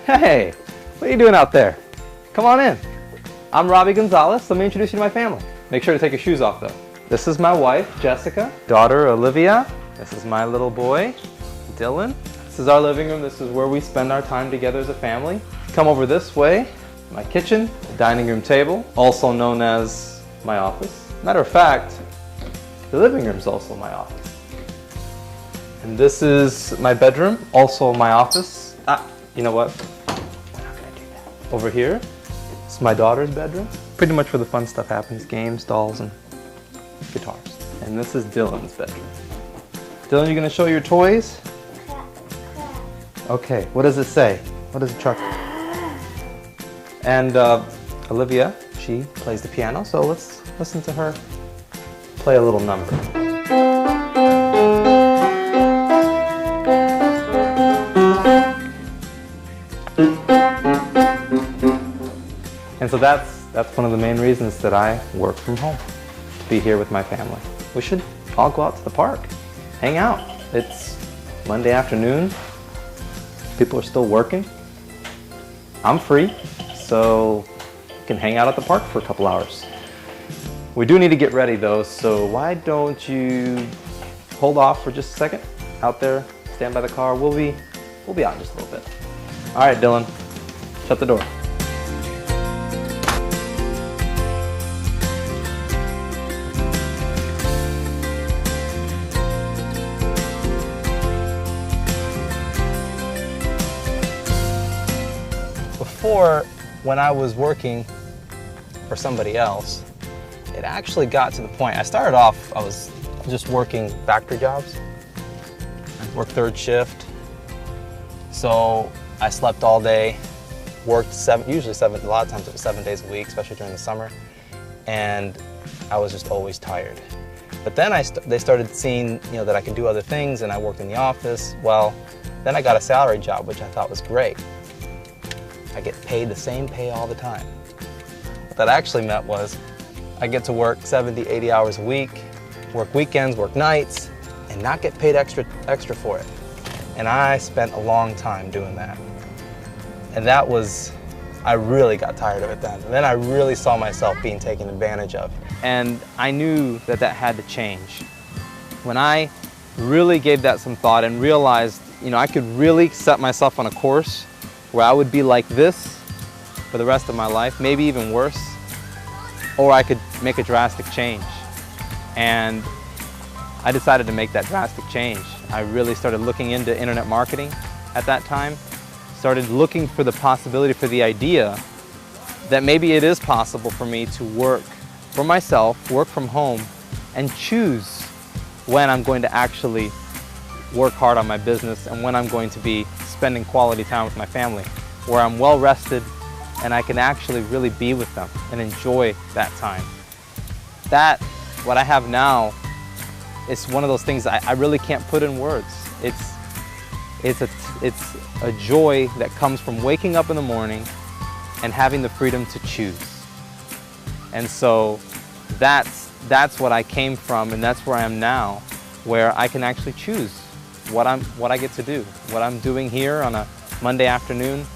Hey, what are you doing out there? Come on in. I'm Robbie Gonzalez. Let me introduce you to my family. Make sure to take your shoes off though. This is my wife, Jessica. Daughter, Olivia. This is my little boy, Dylan. This is our living room. This is where we spend our time together as a family. Come over this way, my kitchen, the dining room table, also known as my office. Matter of fact, the living room is also my office. And this is my bedroom, also my office. You know what? We're not gonna do that. Over here, it's my daughter's bedroom. Pretty much where the fun stuff happens, games, dolls, and guitars. And this is Dylan's bedroom. Dylan, you gonna show your toys? Okay, what does it say? What does the truck? And Olivia, she plays the piano, so let's listen to her play a little number. And so that's one of the main reasons that I work from home, to be here with my family. We should all go out to the park, hang out. It's Monday afternoon, people are still working. I'm free, so you can hang out at the park for a couple hours. We do need to get ready though, so why don't you hold off for just a second out there, stand by the car. We'll be out in just a little bit. All right, Dylan, shut the door. Before, when I was working for somebody else, it actually got to the point, I started off, I was just working factory jobs. I worked third shift. So I slept all day, worked usually a lot of times it was 7 days a week, especially during the summer. And I was just always tired. But then they started seeing, that I could do other things, and I worked in the office. Well, then I got a salary job, which I thought was great. I get paid the same pay all the time. What that actually meant was I get to work 70, 80 hours a week, work weekends, work nights, and not get paid extra for it. And I spent a long time doing that. And I really got tired of it then. And then I really saw myself being taken advantage of. And I knew that had to change. When I really gave that some thought and realized, I could really set myself on a course where I would be like this for the rest of my life, maybe even worse, or I could make a drastic change. And I decided to make that drastic change. I really started looking into internet marketing at that time, started looking for the possibility, for the idea that maybe it is possible for me to work for myself, work from home, and choose when I'm going to actually work hard on my business and when I'm going to be spending quality time with my family, where I'm well rested and I can actually really be with them and enjoy that time. What I have now, is one of those things I really can't put in words. It's a joy that comes from waking up in the morning and having the freedom to choose. And so that's what I came from, and that's where I am now, where I can actually choose what I get to do. What I'm doing here on a Monday afternoon,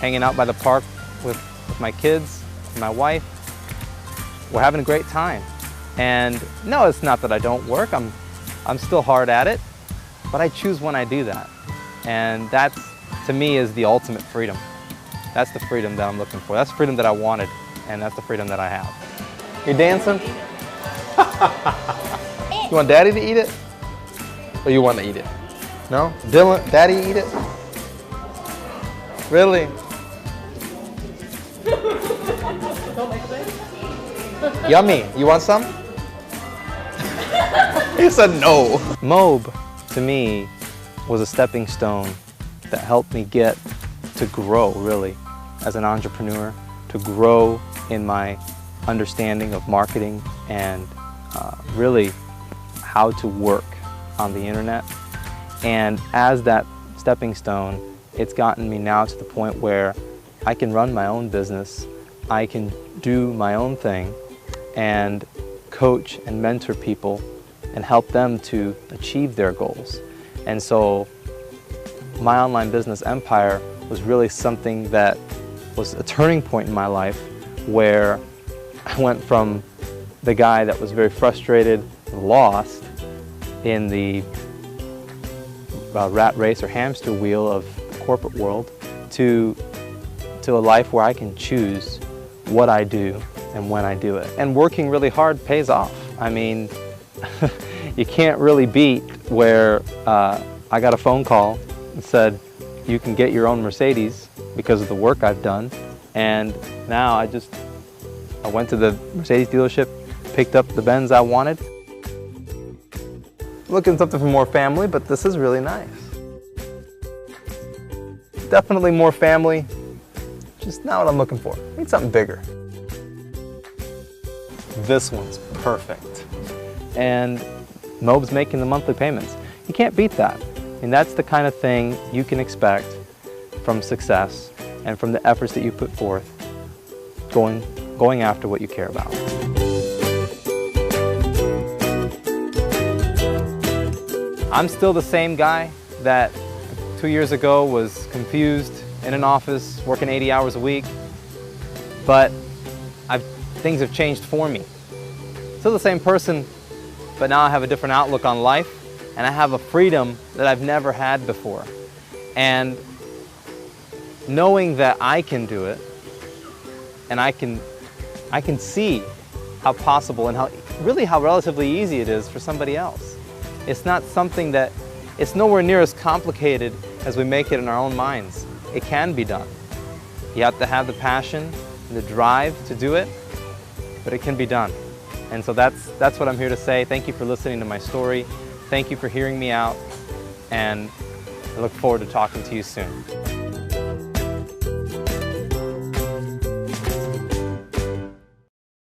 hanging out by the park with my kids, my wife. We're having a great time. And no, it's not that I don't work. I'm still hard at it, but I choose when I do that. And that, to me, is the ultimate freedom. That's the freedom that I'm looking for. That's the freedom that I wanted, and that's the freedom that I have. You dancing? You want Daddy to eat it? Or you want to eat it? No? Dylan, Daddy eat it? Really? Yummy. You want some? He said no. M.O.B.E, to me, was a stepping stone that helped me get to grow, really, as an entrepreneur, to grow in my understanding of marketing and really how to work on the internet. And as that stepping stone, it's gotten me now to the point where I can run my own business, I can do my own thing, and coach and mentor people and help them to achieve their goals. And so my online business empire was really something that was a turning point in my life, where I went from the guy that was very frustrated and lost in the rat race or hamster wheel of the corporate world to a life where I can choose what I do and when I do it. And working really hard pays off. I mean, you can't really beat where I got a phone call and said, you can get your own Mercedes because of the work I've done. And now I went to the Mercedes dealership, picked up the Benz I wanted. Looking at something for more family, but this is really nice. Definitely more family, just not what I'm looking for. I need something bigger. This one's perfect. And M.O.B.E's making the monthly payments. You can't beat that. And that's the kind of thing you can expect from success and from the efforts that you put forth going after what you care about. I'm still the same guy that 2 years ago was confused in an office, working 80 hours a week, but things have changed for me. Still the same person, but now I have a different outlook on life, and I have a freedom that I've never had before. And knowing that I can do it, and I can see how possible and how relatively easy it is for somebody else. It's not something that, it's nowhere near as complicated as we make it in our own minds. It can be done. You have to have the passion and the drive to do it, but it can be done. And so that's what I'm here to say. Thank you for listening to my story. Thank you for hearing me out, and I look forward to talking to you soon.